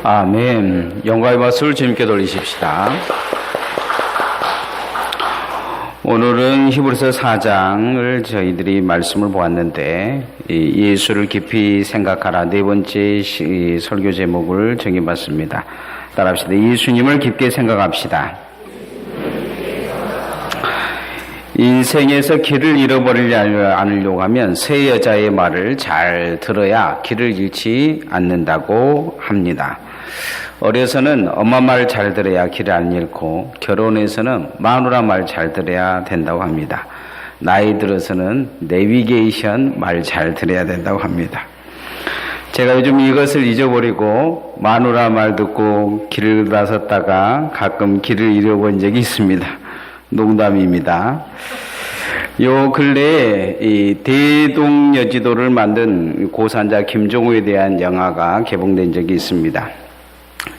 아멘. 영광의 박수를 주님께 돌리십시다. 오늘은 히브리서 4장을 저희들이 말씀을 보았는데 예수를 깊이 생각하라 네 번째 설교 제목을 정해봤습니다. 따라합시다. 예수님을 깊게 생각합시다. 인생에서 길을 잃어버리지 않으려고 하면 새 여자의 말을 잘 들어야 길을 잃지 않는다고 합니다. 어려서는 엄마 말 잘 들어야 길을 안 잃고 결혼해서는 마누라 말 잘 들어야 된다고 합니다. 나이 들어서는 내비게이션 말 잘 들어야 된다고 합니다. 제가 요즘 이것을 잊어버리고 마누라 말 듣고 길을 나섰다가 가끔 길을 잃어본 적이 있습니다. 농담입니다. 요 근래에 이 대동여지도를 만든 고산자 김종호에 대한 영화가 개봉된 적이 있습니다.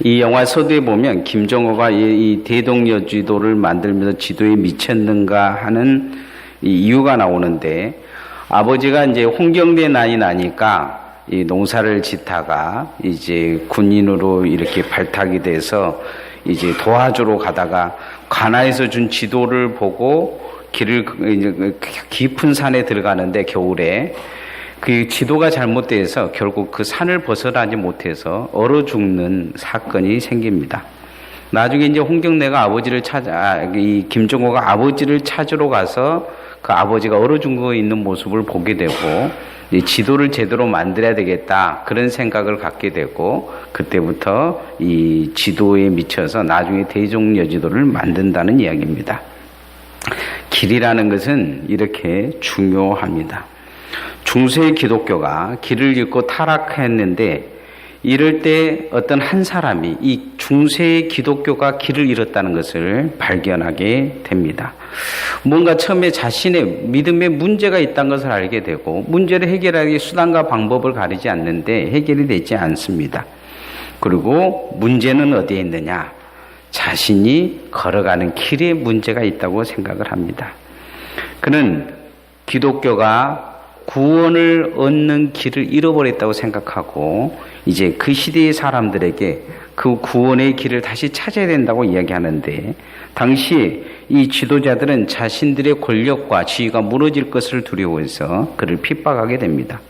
이 영화 서두에 보면 김종호가 이 대동여지도를 만들면서 지도에 미쳤는가 하는 이 이유가 나오는데, 아버지가 이제 홍경대 난이 나니까 이 농사를 짓다가 이제 군인으로 이렇게 발탁이 돼서 이제 도와주러 가다가 관아에서 준 지도를 보고 길을 이제 깊은 산에 들어가는데 겨울에 그 지도가 잘못돼서 결국 그 산을 벗어나지 못해서 얼어 죽는 사건이 생깁니다. 나중에 이제 홍경래가 이 김종호가 아버지를 찾으러 가서 그 아버지가 얼어 죽어 있는 모습을 보게 되고 이 지도를 제대로 만들어야 되겠다 그런 생각을 갖게 되고, 그때부터 이 지도에 미쳐서 나중에 대종여지도를 만든다는 이야기입니다. 길이라는 것은 이렇게 중요합니다. 중세 기독교가 길을 잃고 타락했는데, 이럴 때 어떤 한 사람이 이 중세 기독교가 길을 잃었다는 것을 발견하게 됩니다. 뭔가 처음에 자신의 믿음에 문제가 있다는 것을 알게 되고, 문제를 해결하기 수단과 방법을 가리지 않는데 해결이 되지 않습니다. 그리고 문제는 어디에 있느냐? 자신이 걸어가는 길에 문제가 있다고 생각을 합니다. 그는 기독교가 구원을 얻는 길을 잃어버렸다고 생각하고, 이제 그 시대의 사람들에게 그 구원의 길을 다시 찾아야 된다고 이야기하는데, 당시에 이 지도자들은 자신들의 권력과 지위가 무너질 것을 두려워해서 그를 핍박하게 됩니다.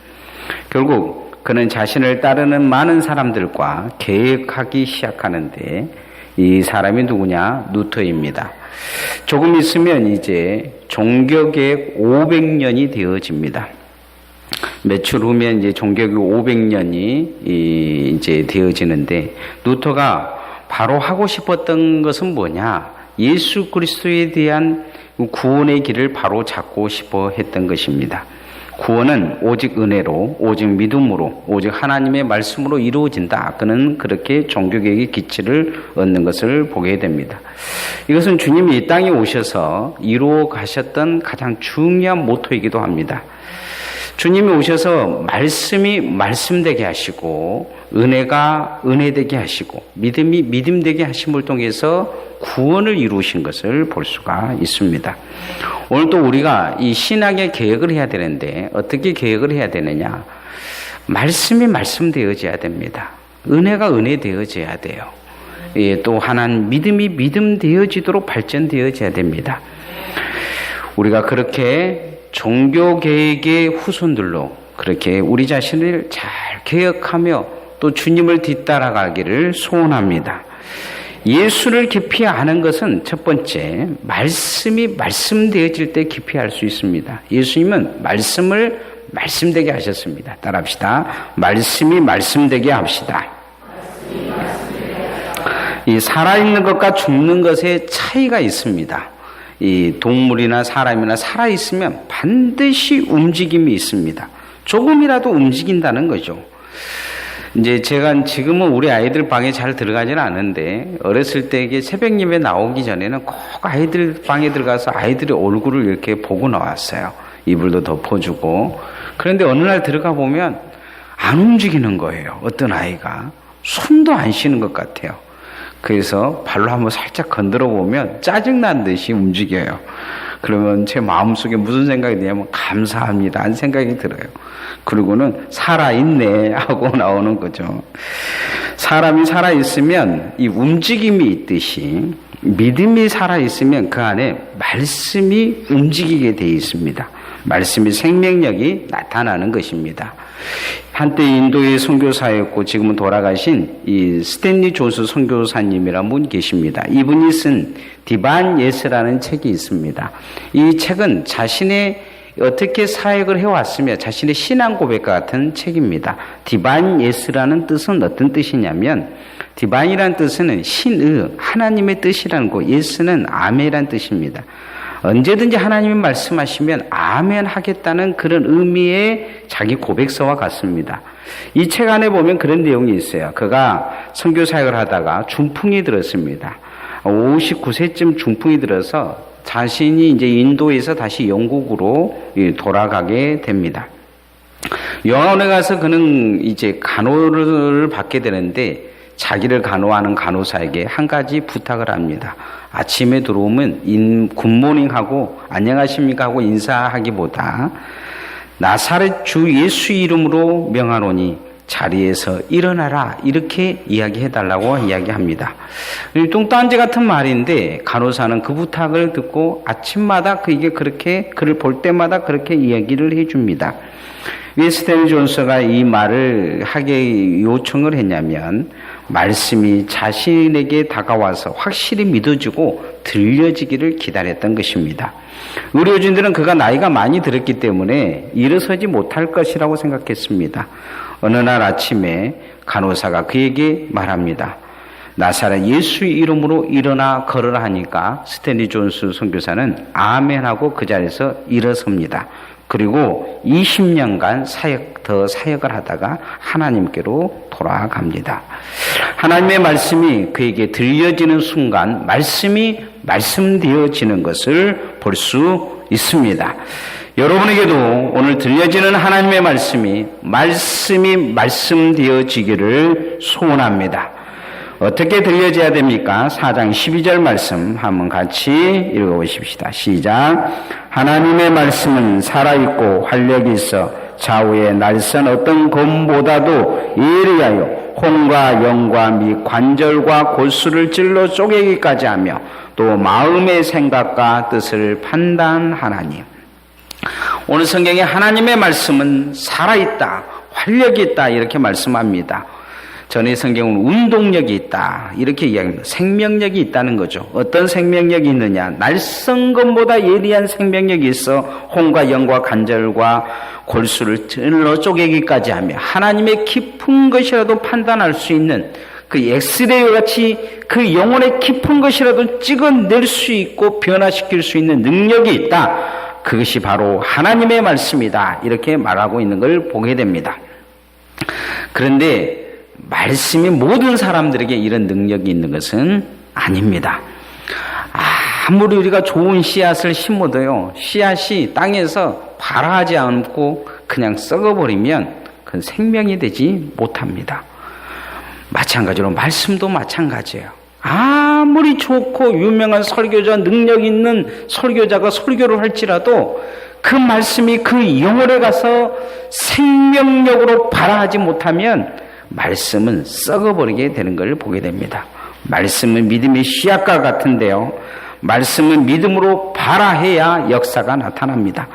결국 그는 자신을 따르는 많은 사람들과 계획하기 시작하는데, 이 사람이 누구냐? 루터입니다. 조금 있으면 이제 종교개혁 500년이 되어집니다. 며칠 후면 이제 종교개혁 500년이 이제 되어지는데, 루터가 바로 하고 싶었던 것은 뭐냐? 예수 그리스도에 대한 구원의 길을 바로 잡고 싶어 했던 것입니다. 구원은 오직 은혜로, 오직 믿음으로, 오직 하나님의 말씀으로 이루어진다. 그는 그렇게 종교개혁의 기치를 얻는 것을 보게 됩니다. 이것은 주님이 이 땅에 오셔서 이루어 가셨던 가장 중요한 모토이기도 합니다. 주님이 오셔서 말씀이 말씀되게 하시고, 은혜가 은혜되게 하시고, 믿음이 믿음되게 하심을 통해서 구원을 이루신 것을 볼 수가 있습니다. 오늘 또 우리가 이 신학의 개혁을 해야 되는데, 어떻게 개혁을 해야 되느냐? 말씀이 말씀되어져야 됩니다. 은혜가 은혜되어져야 돼요. 또 하나는 믿음이 믿음되어지도록 발전되어져야 됩니다. 우리가 그렇게 종교개혁의 후손들로 그렇게 우리 자신을 잘 개혁하며 또 주님을 뒤따라가기를 소원합니다. 예수를 깊이 아는 것은 첫 번째, 말씀이 말씀되어질 때 깊이 알 수 있습니다. 예수님은 말씀을 말씀되게 하셨습니다. 따라합시다. 말씀이 말씀되게 합시다. 이 살아있는 것과 죽는 것의 차이가 있습니다. 이 동물이나 사람이나 살아있으면 반드시 움직임이 있습니다. 조금이라도 움직인다는 거죠. 이제 제가 지금은 우리 아이들 방에 잘 들어가지는 않은데, 어렸을 때 이게 새벽 예배 나오기 전에는 꼭 아이들 방에 들어가서 아이들의 얼굴을 이렇게 보고 나왔어요. 이불도 덮어주고. 그런데 어느 날 들어가 보면 안 움직이는 거예요. 어떤 아이가 숨도 안 쉬는 것 같아요. 그래서 발로 한번 살짝 건드려 보면 짜증난 듯이 움직여요. 그러면 제 마음속에 무슨 생각이 드냐면 감사합니다 하는 생각이 들어요. 그리고는 살아있네 하고 나오는 거죠. 사람이 살아있으면 이 움직임이 있듯이 믿음이 살아있으면 그 안에 말씀이 움직이게 되어 있습니다. 말씀이 생명력이 나타나는 것입니다. 한때 인도의 선교사였고 지금은 돌아가신 이 스탠리 존스 선교사님이라는 분이 계십니다. 이분이 쓴 디바인 예스라는 책이 있습니다. 이 책은 자신의 어떻게 사역을 해왔으며 자신의 신앙 고백과 같은 책입니다. 디바인 예스라는 뜻은 어떤 뜻이냐면 디바인이라는 뜻은 신의 하나님의 뜻이라는 거, 예스는 아멘이라는 뜻입니다. 언제든지 하나님이 말씀하시면 아멘 하겠다는 그런 의미의 자기 고백서와 같습니다. 이 책 안에 보면 그런 내용이 있어요. 그가 선교 사역을 하다가 중풍이 들었습니다. 59세쯤 중풍이 들어서 자신이 이제 인도에서 다시 영국으로 돌아가게 됩니다. 영화원에 가서 그는 이제 간호를 받게 되는데 자기를 간호하는 간호사에게 한 가지 부탁을 합니다. 아침에 들어오면 굿모닝하고 안녕하십니까 하고 인사하기보다 나사렛 주 예수 이름으로 명하노니 자리에서 일어나라 이렇게 이야기해달라고 이야기합니다. 뚱딴지 같은 말인데 간호사는 그 부탁을 듣고 아침마다 그를 볼 때마다 그렇게 이야기를 해줍니다. 왜 스탠리 존스가 이 말을 하게 요청을 했냐면 말씀이 자신에게 다가와서 확실히 믿어지고 들려지기를 기다렸던 것입니다. 의료진들은 그가 나이가 많이 들었기 때문에 일어서지 못할 것이라고 생각했습니다. 어느 날 아침에 간호사가 그에게 말합니다. 나사렛 예수 이름으로 일어나 걸으라 하니까 스탠리 존스 선교사는 아멘하고 그 자리에서 일어섭니다. 그리고 20년간 사역을 하다가 하나님께로 돌아갑니다. 하나님의 말씀이 그에게 들려지는 순간 말씀이 말씀되어지는 것을 볼 수 있습니다. 여러분에게도 오늘 들려지는 하나님의 말씀이 말씀되어지기를 소원합니다. 어떻게 들려져야 됩니까? 4장 12절 말씀 한번 같이 읽어보십시다. 시작. 하나님의 말씀은 살아있고 활력이 있어 좌우에 날선 어떤 검보다도 예리하여 혼과 영과 및 관절과 골수를 찔러 쪼개기까지 하며 또 마음의 생각과 뜻을 판단하나니. 오늘 성경에 하나님의 말씀은 살아있다, 활력이 있다 이렇게 말씀합니다. 전의 성경은 운동력이 있다 이렇게 이야기합니다. 생명력이 있다는 거죠. 어떤 생명력이 있느냐? 날선 것보다 예리한 생명력이 있어 혼과 영과 관절과 골수를 찔러 쪼개기까지 하며 하나님의 깊은 것이라도 판단할 수 있는 그 엑스레이와 같이 그 영혼의 깊은 것이라도 찍어낼 수 있고 변화시킬 수 있는 능력이 있다. 그것이 바로 하나님의 말씀이다 이렇게 말하고 있는 걸 보게 됩니다. 그런데 말씀이 모든 사람들에게 이런 능력이 있는 것은 아닙니다. 아무리 우리가 좋은 씨앗을 심어도요, 씨앗이 땅에서 발화하지 않고 그냥 썩어버리면 그건 생명이 되지 못합니다. 마찬가지로 말씀도 마찬가지예요. 아무리 좋고 유명한 설교자, 능력 있는 설교자가 설교를 할지라도 그 말씀이 그 영혼에 가서 생명력으로 발화하지 못하면 말씀은 썩어버리게 되는 걸 보게 됩니다. 말씀은 믿음의 씨앗과 같은데요. 말씀은 믿음으로 발화해야 역사가 나타납니다.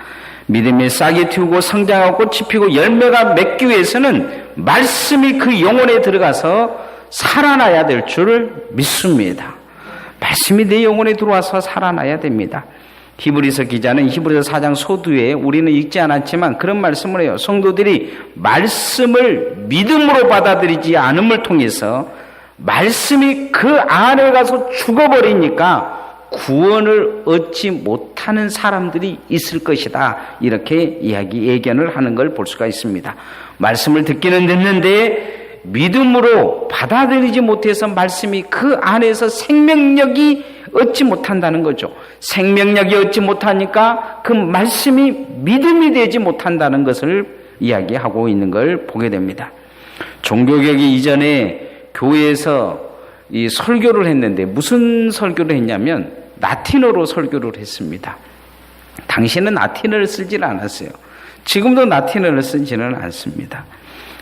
믿음의 싹이 틔우고 성장하고 꽃이 피고 열매가 맺기 위해서는 말씀이 그 영혼에 들어가서 살아나야 될 줄 믿습니다. 말씀이 내 영혼에 들어와서 살아나야 됩니다. 히브리서 기자는 히브리서 4장 소두에 우리는 읽지 않았지만 그런 말씀을 해요. 성도들이 말씀을 믿음으로 받아들이지 않음을 통해서 말씀이 그 안에 가서 죽어버리니까 구원을 얻지 못하는 사람들이 있을 것이다. 이렇게 예견을 하는 걸 볼 수가 있습니다. 말씀을 듣기는 듣는데 믿음으로 받아들이지 못해서 말씀이 그 안에서 생명력이 얻지 못한다는 거죠. 생명력이 얻지 못하니까 그 말씀이 믿음이 되지 못한다는 것을 이야기하고 있는 걸 보게 됩니다. 종교개혁이 이전에 교회에서 이 설교를 했는데 무슨 설교를 했냐면 라틴어로 설교를 했습니다. 당시에는 라틴어를 쓰지는 않았어요. 지금도 라틴어를 쓰지는 않습니다.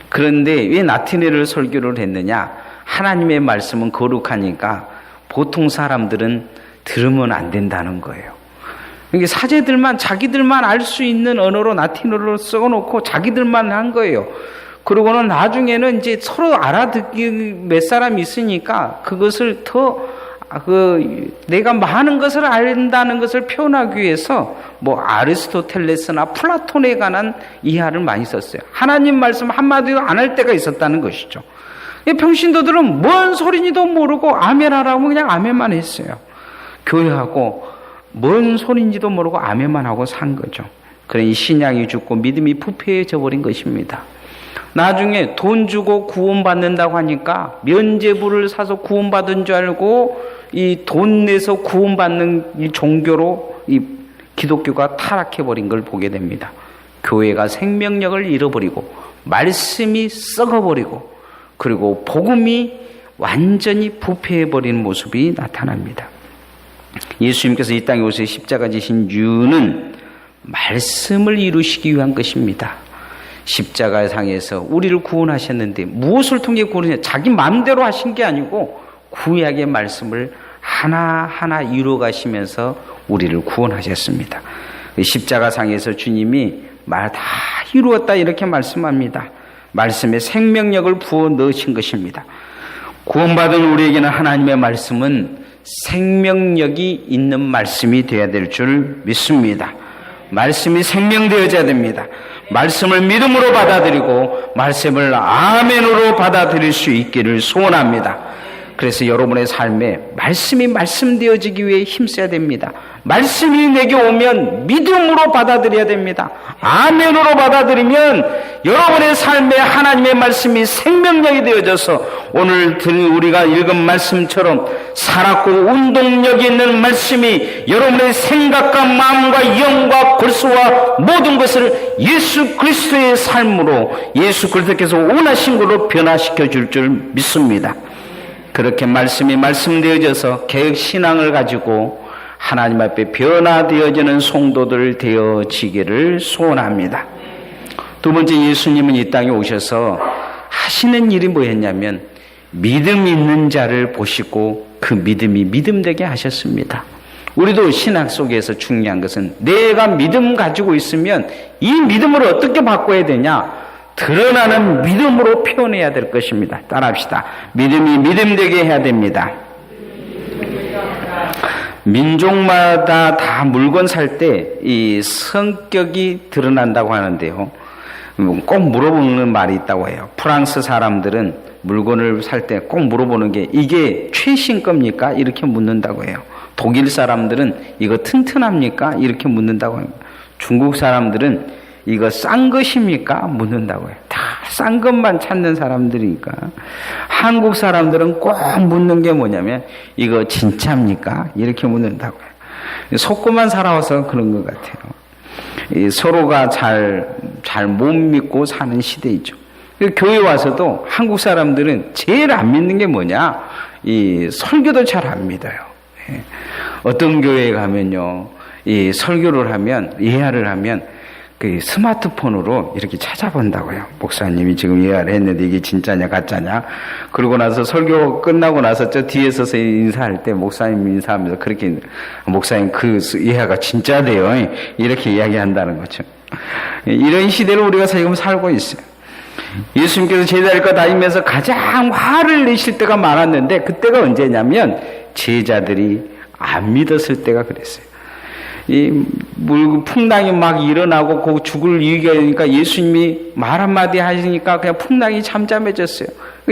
그런데 왜 라틴어를 설교를 했느냐? 하나님의 말씀은 거룩하니까 보통 사람들은 들으면 안 된다는 거예요. 이게 사제들만 자기들만 알 수 있는 언어로 라틴어로 써놓고 자기들만 한 거예요. 그러고는 나중에는 이제 서로 알아듣기 몇 사람 있으니까 그것을 내가 많은 것을 안다는 것을 표현하기 위해서 아리스토텔레스나 플라톤에 관한 이하를 많이 썼어요. 하나님 말씀 한마디도 안 할 때가 있었다는 것이죠. 평신도들은 뭔 소리인지도 모르고 아멘하라고 그냥 아멘만 했어요. 교회하고 뭔 소리인지도 모르고 아멘만 하고 산 거죠. 그러니 신앙이 죽고 믿음이 부패해져 버린 것입니다. 나중에 돈 주고 구원받는다고 하니까 면죄부를 사서 구원받은 줄 알고 이 돈 내서 구원받는 이 종교로 이 기독교가 타락해버린 걸 보게 됩니다. 교회가 생명력을 잃어버리고 말씀이 썩어버리고 그리고 복음이 완전히 부패해버린 모습이 나타납니다. 예수님께서 이 땅에 오셔서 십자가 지신 이유는 말씀을 이루시기 위한 것입니다. 십자가 상에서 우리를 구원하셨는데 무엇을 통해 구원하셨냐? 자기 마음대로 하신 게 아니고 구약의 말씀을 하나하나 이루어가시면서 우리를 구원하셨습니다. 십자가 상에서 주님이 말 다 이루었다 이렇게 말씀합니다. 말씀에 생명력을 부어 넣으신 것입니다. 구원받은 우리에게는 하나님의 말씀은 생명력이 있는 말씀이 되어야 될 줄 믿습니다. 말씀이 생명되어져야 됩니다. 말씀을 믿음으로 받아들이고 말씀을 아멘으로 받아들일 수 있기를 소원합니다. 그래서 여러분의 삶에 말씀이 말씀되어지기 위해 힘써야 됩니다. 말씀이 내게 오면 믿음으로 받아들여야 됩니다. 아멘으로 받아들이면 여러분의 삶에 하나님의 말씀이 생명력이 되어져서 오늘 우리가 읽은 말씀처럼 살았고 운동력 있는 말씀이 여러분의 생각과 마음과 영과 골수와 모든 것을 예수 그리스도의 삶으로 예수 그리스도께서 원하신 걸로 변화시켜 줄 줄 믿습니다. 그렇게 말씀이 말씀되어져서 개혁신앙을 가지고 하나님 앞에 변화되어지는 성도들 되어지기를 소원합니다. 두 번째, 예수님은 이 땅에 오셔서 하시는 일이 뭐였냐면 믿음 있는 자를 보시고 그 믿음이 믿음되게 하셨습니다. 우리도 신학 속에서 중요한 것은 내가 믿음 가지고 있으면 이 믿음을 어떻게 바꿔야 되냐? 드러나는 믿음으로 표현해야 될 것입니다. 따라합시다. 믿음이 믿음되게 해야 됩니다. 민족마다 다 물건 살 때 이 성격이 드러난다고 하는데요. 꼭 물어보는 말이 있다고 해요. 프랑스 사람들은 물건을 살 때 꼭 물어보는 게 이게 최신 겁니까? 이렇게 묻는다고 해요. 독일 사람들은 이거 튼튼합니까? 이렇게 묻는다고 합니다. 중국 사람들은 이거 싼 것입니까? 묻는다고 해요. 다 싼 것만 찾는 사람들이니까. 한국 사람들은 꼭 묻는 게 뭐냐면 이거 진짜입니까? 이렇게 묻는다고 해요. 속고만 살아와서 그런 것 같아요. 서로가 잘 못 믿고 사는 시대이죠. 교회 와서도 한국 사람들은 제일 안 믿는 게 뭐냐? 이 설교도 잘 안 믿어요. 어떤 교회에 가면요, 이 설교를 하면, 예화를 하면 그 스마트폰으로 이렇게 찾아본다고요. 목사님이 지금 예화를 했는데 이게 진짜냐 가짜냐. 그러고 나서 설교 끝나고 나서 저 뒤에 서서 인사할 때 목사님 인사하면서 그렇게 목사님 그 예화가 진짜대요. 이렇게 이야기한다는 거죠. 이런 시대를 우리가 지금 살고 있어요. 예수님께서 제자들과 다니면서 가장 화를 내실 때가 많았는데 그때가 언제냐면 제자들이 안 믿었을 때가 그랬어요. 풍랑이 막 일어나고 그 죽을 위기가 예수님이 말 한마디 하시니까 그냥 풍랑이 잠잠해졌어요.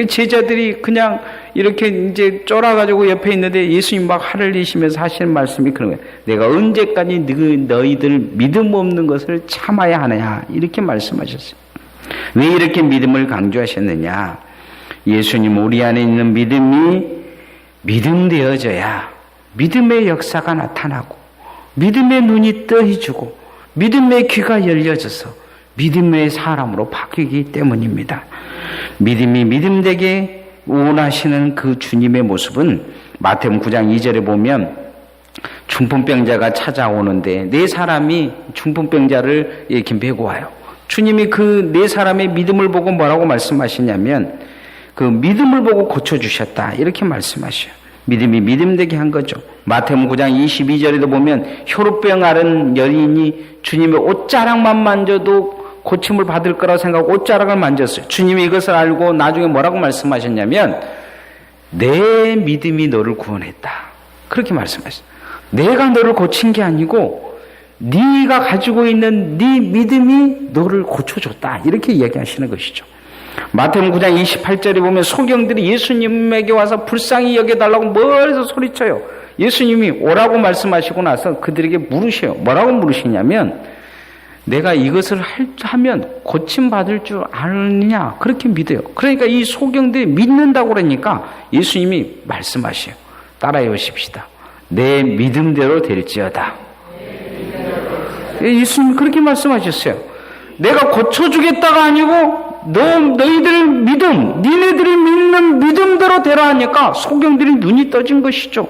제자들이 그냥 이렇게 이제 쫄아가지고 옆에 있는데 예수님 막 화를 내시면서 하시는 말씀이 그런 거예요. 내가 언제까지 너희들 믿음 없는 것을 참아야 하느냐 이렇게 말씀하셨어요. 왜 이렇게 믿음을 강조하셨느냐? 예수님 우리 안에 있는 믿음이 믿음되어져야 믿음의 역사가 나타나고 믿음의 눈이 떠해지고 믿음의 귀가 열려져서 믿음의 사람으로 바뀌기 때문입니다. 믿음이 믿음되게 원하시는 그 주님의 모습은 마태복음 9장 2절에 보면 중풍병자가 찾아오는데 네 사람이 중풍병자를 이렇게 메고 와요. 주님이 그 네 사람의 믿음을 보고 뭐라고 말씀하시냐면 그 믿음을 보고 고쳐주셨다. 이렇게 말씀하셔요. 믿음이 믿음되게 한 거죠. 마태복음 9장 22절에도 보면 혈루병 앓은 여인이 주님의 옷자락만 만져도 고침을 받을 거라고 생각하고 옷자락을 만졌어요. 주님이 이것을 알고 나중에 뭐라고 말씀하셨냐면 내 믿음이 너를 구원했다. 그렇게 말씀하셨어요. 내가 너를 고친 게 아니고 네가 가지고 있는 네 믿음이 너를 고쳐줬다. 이렇게 이야기하시는 것이죠. 마태복음 9장 28절에 보면 소경들이 예수님에게 와서 불쌍히 여겨달라고 멀리서 소리쳐요. 예수님이 오라고 말씀하시고 나서 그들에게 물으셔요. 뭐라고 물으시냐면 내가 이것을 하면 고침받을 줄 아느냐 그렇게 믿어요. 그러니까 이 소경들이 믿는다고 그러니까 예수님이 말씀하셔요. 따라해 보십시다. 내 믿음대로 될지어다. 예수님이 그렇게 말씀하셨어요. 내가 고쳐주겠다가 아니고 너희들 믿음, 니네들이 믿는 믿음대로 되라 하니까 소경들이 눈이 떠진 것이죠.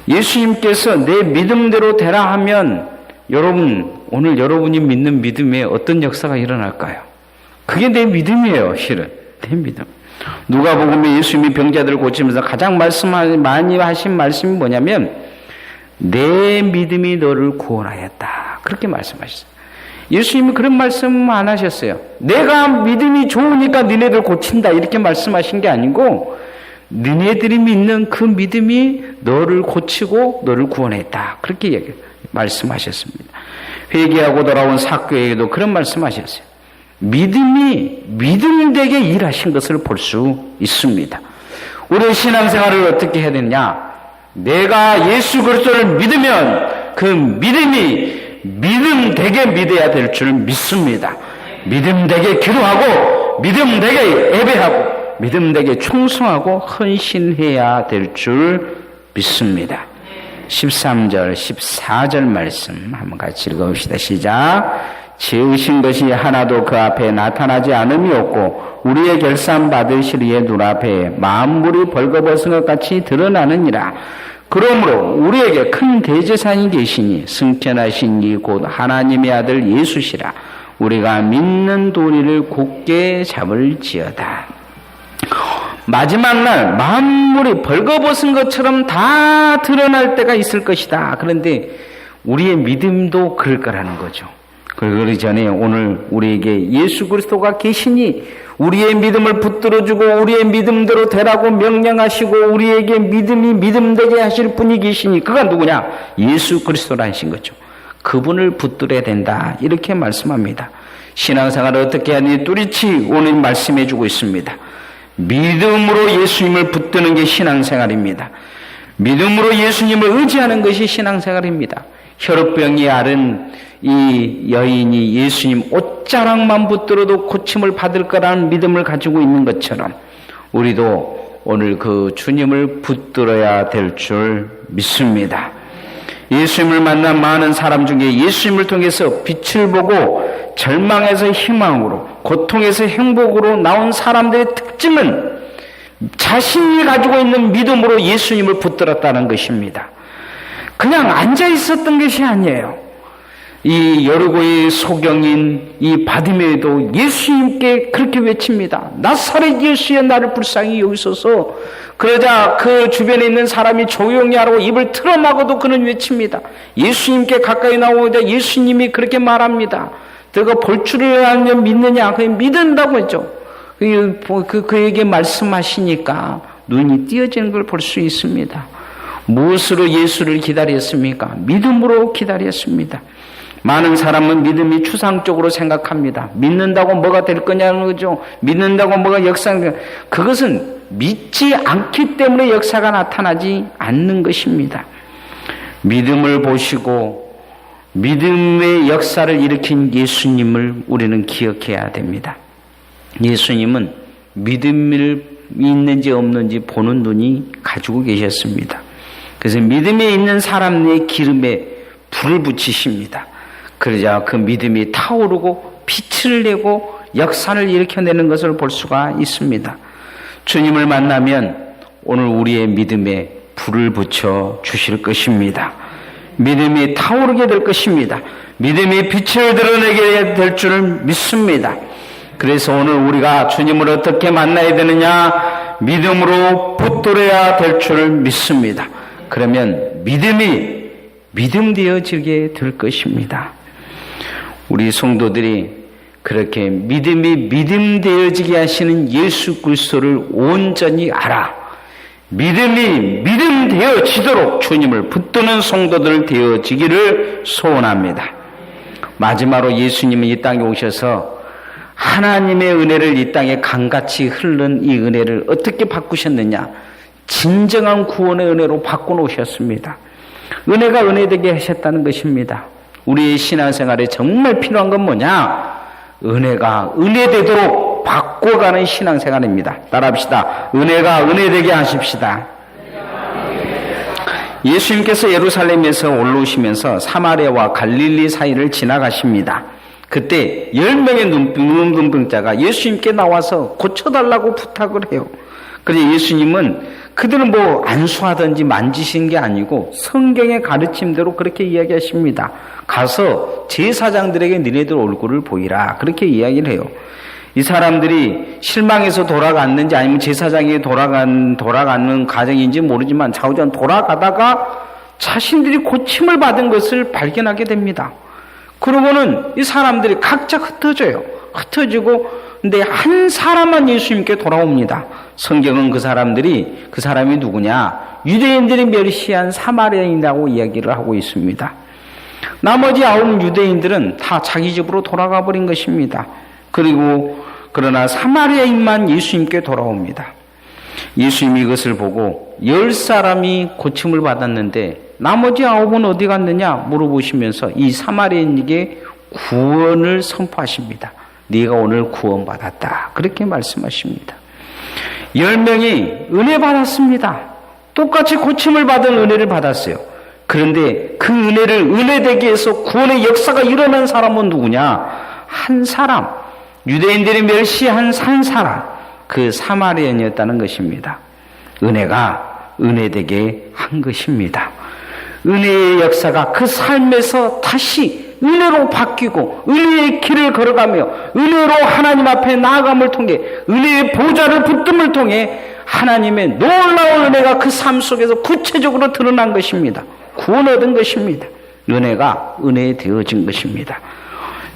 예수님께서 내 믿음대로 되라 하면 여러분, 오늘 여러분이 믿는 믿음에 어떤 역사가 일어날까요? 그게 내 믿음이에요, 실은. 내 믿음. 누가복음에 예수님이 병자들을 고치면서 가장 많이 하신 말씀이 뭐냐면 내 믿음이 너를 구원하였다. 그렇게 말씀하셨어요. 예수님이 그런 말씀 안 하셨어요. 내가 믿음이 좋으니까 너네들 고친다 이렇게 말씀하신 게 아니고 너네들이 믿는 그 믿음이 너를 고치고 너를 구원했다. 그렇게 말씀하셨습니다. 회개하고 돌아온 삭개에게도 그런 말씀하셨어요. 믿음이 믿음되게 일하신 것을 볼 수 있습니다. 우리의 신앙생활을 어떻게 해야 되느냐? 내가 예수 그리스도를 믿으면 그 믿음이 믿음되게 믿어야 될 줄 믿습니다. 믿음되게 기도하고 믿음되게 예배하고 믿음되게 충성하고 헌신해야 될 줄 믿습니다. 13절 14절 말씀 한번 같이 읽어봅시다. 시작. 지으신 것이 하나도 그 앞에 나타나지 않음이 없고 우리의 결산 받으실 이의 눈앞에 만물이 벌거벗은 것 같이 드러나느니라. 그러므로 우리에게 큰 대제사장이 계시니 승천하신 이 곧 하나님의 아들 예수시라. 우리가 믿는 도리를 굳게 잡을지어다. 마지막 날 만물이 벌거벗은 것처럼 다 드러날 때가 있을 것이다. 그런데 우리의 믿음도 그럴 거라는 거죠. 그러기 전에 오늘 우리에게 예수 그리스도가 계시니 우리의 믿음을 붙들어주고 우리의 믿음대로 되라고 명령하시고 우리에게 믿음이 믿음되게 하실 분이 계시니 그가 누구냐? 예수 그리스도라신 거죠. 그분을 붙들어야 된다. 이렇게 말씀합니다. 신앙생활을 어떻게 하니 뚜렷이 오늘 말씀해주고 있습니다. 믿음으로 예수님을 붙드는 게 신앙생활입니다. 믿음으로 예수님을 의지하는 것이 신앙생활입니다. 혈루병이 앓은 이 여인이 예수님 옷자락만 붙들어도 고침을 받을 거라는 믿음을 가지고 있는 것처럼 우리도 오늘 그 주님을 붙들어야 될 줄 믿습니다. 예수님을 만난 많은 사람 중에 예수님을 통해서 빛을 보고 절망에서 희망으로 고통에서 행복으로 나온 사람들의 특징은 자신이 가지고 있는 믿음으로 예수님을 붙들었다는 것입니다. 그냥 앉아 있었던 것이 아니에요. 이 여리고의 소경인 이 바디메이도 예수님께 그렇게 외칩니다. 나사렛 예수여 나를 불쌍히 여기소서. 그러자 그 주변에 있는 사람이 조용히 하라고 입을 틀어막아도 그는 외칩니다. 예수님께 가까이 나오자 예수님이 그렇게 말합니다. 너가 볼 줄을 알면 믿느냐? 그냥 믿는다고 했죠. 그에게 말씀하시니까 눈이 띄어지는 걸 볼 수 있습니다. 무엇으로 예수를 기다렸습니까? 믿음으로 기다렸습니다. 많은 사람은 믿음이 추상적으로 생각합니다. 믿는다고 뭐가 될 거냐는 거죠. 믿는다고 뭐가 역사가, 그것은 믿지 않기 때문에 역사가 나타나지 않는 것입니다. 믿음을 보시고 믿음의 역사를 일으킨 예수님을 우리는 기억해야 됩니다. 예수님은 믿음이 있는지 없는지 보는 눈이 가지고 계셨습니다. 그래서 믿음에 있는 사람의 기름에 불을 붙이십니다. 그러자 그 믿음이 타오르고 빛을 내고 역사를 일으켜내는 것을 볼 수가 있습니다. 주님을 만나면 오늘 우리의 믿음에 불을 붙여 주실 것입니다. 믿음이 타오르게 될 것입니다. 믿음이 빛을 드러내게 될 줄을 믿습니다. 그래서 오늘 우리가 주님을 어떻게 만나야 되느냐? 믿음으로 붙들어야 될 줄 믿습니다. 그러면 믿음이 믿음 되어지게 될 것입니다. 우리 성도들이 그렇게 믿음이 믿음 되어지게 하시는 예수 그리스도를 온전히 알아 믿음이 믿음 되어지도록 주님을 붙드는 성도들 되어지기를 소원합니다. 마지막으로 예수님은 이 땅에 오셔서 하나님의 은혜를 이 땅에 강같이 흐른 이 은혜를 어떻게 바꾸셨느냐? 진정한 구원의 은혜로 바꿔놓으셨습니다. 은혜가 은혜되게 하셨다는 것입니다. 우리의 신앙생활에 정말 필요한 건 뭐냐? 은혜가 은혜되도록 바꿔가는 신앙생활입니다. 따라합시다. 은혜가 은혜되게 하십시다. 예수님께서 예루살렘에서 올라오시면서 사마리아와 갈릴리 사이를 지나가십니다. 그때 10명의 눈병자가 예수님께 나와서 고쳐달라고 부탁을 해요. 그런데 예수님은 그들은 뭐 안수하든지 만지신 게 아니고 성경의 가르침대로 그렇게 이야기하십니다. 가서 제사장들에게 너희들 얼굴을 보이라. 그렇게 이야기를 해요. 이 사람들이 실망해서 돌아갔는지 아니면 제사장에게 돌아가는 과정인지 모르지만 좌우전 돌아가다가 자신들이 고침을 받은 것을 발견하게 됩니다. 그러고는 이 사람들이 각자 흩어져요. 흩어지고 근데 한 사람만 예수님께 돌아옵니다. 성경은 그 사람이 누구냐? 유대인들이 멸시한 사마리아인이라고 이야기를 하고 있습니다. 나머지 9 유대인들은 다 자기 집으로 돌아가 버린 것입니다. 그러나 사마리아인만 예수님께 돌아옵니다. 예수님이 이것을 보고 10사람이 고침을 받았는데 나머지 9은 어디 갔느냐 물어보시면서 이 사마리아인에게 구원을 선포하십니다. 네가 오늘 구원받았다. 그렇게 말씀하십니다. 10명이 은혜 받았습니다. 똑같이 고침을 받은 은혜를 받았어요. 그런데 그 은혜를 은혜되게 해서 구원의 역사가 일어난 사람은 누구냐? 한 사람, 유대인들이 멸시한 한 사람, 그 사마리아인이었다는 것입니다. 은혜가 은혜되게 한 것입니다. 은혜의 역사가 그 삶에서 다시 은혜로 바뀌고 은혜의 길을 걸어가며 은혜로 하나님 앞에 나아감을 통해 은혜의 보좌를 붙듦을 통해 하나님의 놀라운 은혜가 그 삶 속에서 구체적으로 드러난 것입니다. 구원 얻은 것입니다. 은혜가 은혜 되어진 것입니다.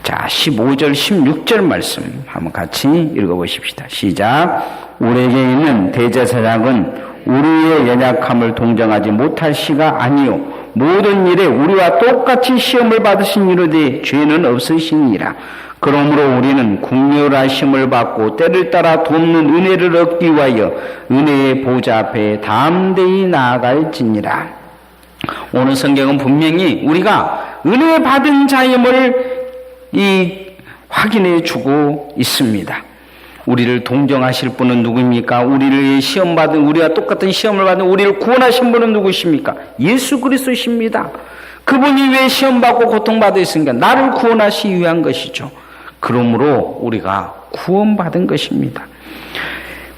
자, 15절 16절 말씀 한번 같이 읽어보십시다. 시작. 우리에게 있는 대제사장은 우리의 연약함을 동정하지 못할 시가 아니요 모든 일에 우리와 똑같이 시험을 받으신 이로되 죄는 없으시니라. 그러므로 우리는 국률하심을 받고 때를 따라 돕는 은혜를 얻기 위하여 은혜의 보좌 앞에 담대히 나아갈지니라. 오늘 성경은 분명히 우리가 은혜 받은 자임을 확인해 주고 있습니다. 우리를 동정하실 분은 누구입니까? 우리와 똑같은 시험을 받은 우리를 구원하신 분은 누구십니까? 예수 그리스도십니다. 그분이 왜 시험받고 고통받으셨습니까? 나를 구원하시기 위한 것이죠. 그러므로 우리가 구원받은 것입니다.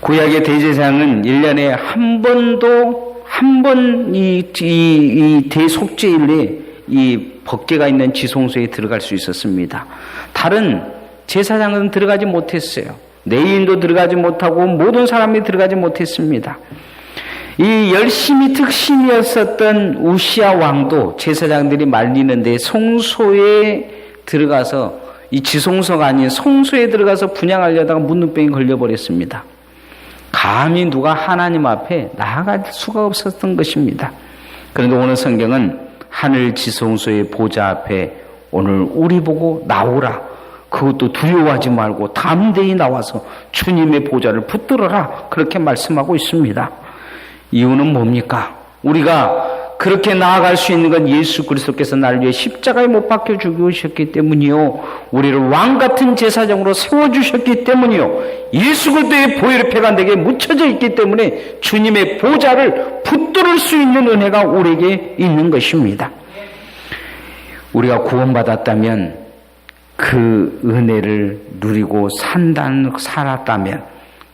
구약의 대제사장은 1년에 한 번 이 대속죄일에 이 법궤가 있는 지성소에 들어갈 수 있었습니다. 다른 제사장은 들어가지 못했어요. 레위인도 들어가지 못하고 모든 사람이 들어가지 못했습니다. 이 열심히 특심이었었던 우시야 왕도 제사장들이 말리는데 성소에 들어가서 이 지성소가 아닌 성소에 들어가서 분향하려다가 문둥병이 걸려버렸습니다. 감히 누가 하나님 앞에 나아갈 수가 없었던 것입니다. 그런데 오늘 성경은 하늘 지성소의 보좌 앞에 오늘 우리 보고 나오라. 그것도 두려워하지 말고 담대히 나와서 주님의 보좌를 붙들어라. 그렇게 말씀하고 있습니다. 이유는 뭡니까? 우리가 그렇게 나아갈 수 있는 건 예수 그리스도께서 나를 위해 십자가에 못 박혀 죽으셨기 때문이요. 우리를 왕같은 제사장으로 세워주셨기 때문이요. 예수 그리스도의 보혈패가 내게 묻혀져 있기 때문에 주님의 보좌를 붙들을 수 있는 은혜가 우리에게 있는 것입니다. 우리가 구원받았다면 그 은혜를 누리고 살았다면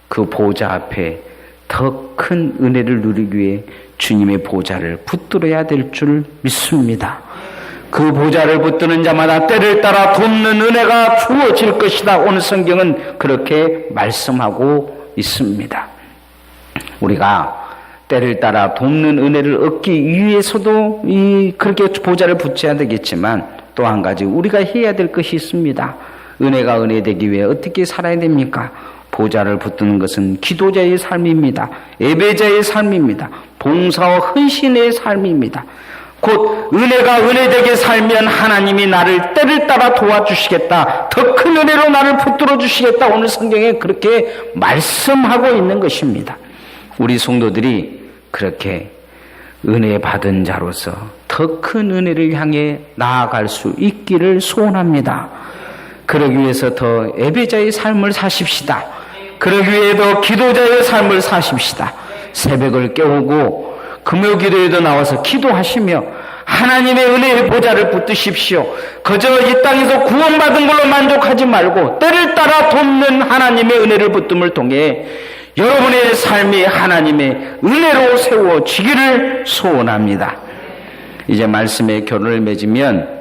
그 보좌 앞에 더 큰 은혜를 누리기 위해 주님의 보좌를 붙들어야 될 줄 믿습니다. 그 보좌를 붙드는 자마다 때를 따라 돕는 은혜가 주어질 것이다. 오늘 성경은 그렇게 말씀하고 있습니다. 우리가 때를 따라 돕는 은혜를 얻기 위해서도 그렇게 보좌를 붙여야 되겠지만 또 한 가지 우리가 해야 될 것이 있습니다. 은혜가 은혜되기 위해 어떻게 살아야 됩니까? 보좌를 붙드는 것은 기도자의 삶입니다. 예배자의 삶입니다. 봉사와 헌신의 삶입니다. 곧 은혜가 은혜되게 살면 하나님이 나를 때를 따라 도와주시겠다. 더 큰 은혜로 나를 붙들어 주시겠다. 오늘 성경에 그렇게 말씀하고 있는 것입니다. 우리 성도들이 그렇게 은혜 받은 자로서 더 큰 은혜를 향해 나아갈 수 있기를 소원합니다. 그러기 위해서 더 예배자의 삶을 사십시다. 그러기 위해 더 기도자의 삶을 사십시다. 새벽을 깨우고 금요기도에도 나와서 기도하시며 하나님의 은혜의 보좌를 붙드십시오. 그저 이 땅에서 구원받은 걸로 만족하지 말고 때를 따라 돕는 하나님의 은혜를 붙듦을 통해 여러분의 삶이 하나님의 은혜로 세워지기를 소원합니다. 이제 말씀의 결론을 맺으면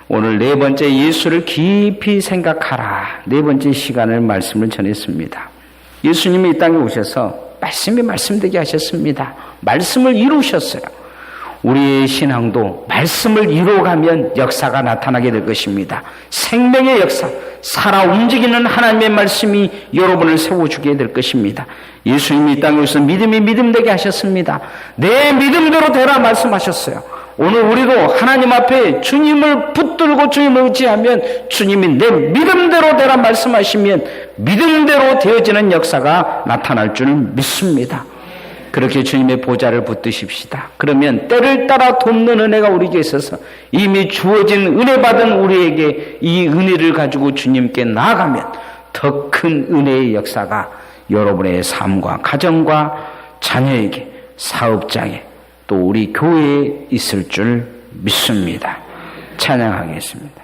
오늘 네 번째 예수를 깊이 생각하라. 네 번째 시간을 말씀을 전했습니다. 예수님이 이 땅에 오셔서 말씀이 말씀되게 하셨습니다. 말씀을 이루셨어요. 우리의 신앙도 말씀을 이루어가면 역사가 나타나게 될 것입니다. 생명의 역사, 살아 움직이는 하나님의 말씀이 여러분을 세워주게 될 것입니다. 예수님이 이 땅에 오셔서 믿음이 믿음되게 하셨습니다. 내 믿음대로 되라 말씀하셨어요. 오늘 우리도 하나님 앞에 주님을 붙들고 주님을 의지하면 주님이 내 믿음대로 되라 말씀하시면 믿음대로 되어지는 역사가 나타날 줄 믿습니다. 그렇게 주님의 보좌를 붙드십시다. 그러면 때를 따라 돕는 은혜가 우리에게 있어서 이미 주어진 은혜 받은 우리에게 이 은혜를 가지고 주님께 나아가면 더 큰 은혜의 역사가 여러분의 삶과 가정과 자녀에게, 사업장에, 또 우리 교회에 있을 줄 믿습니다. 찬양하겠습니다.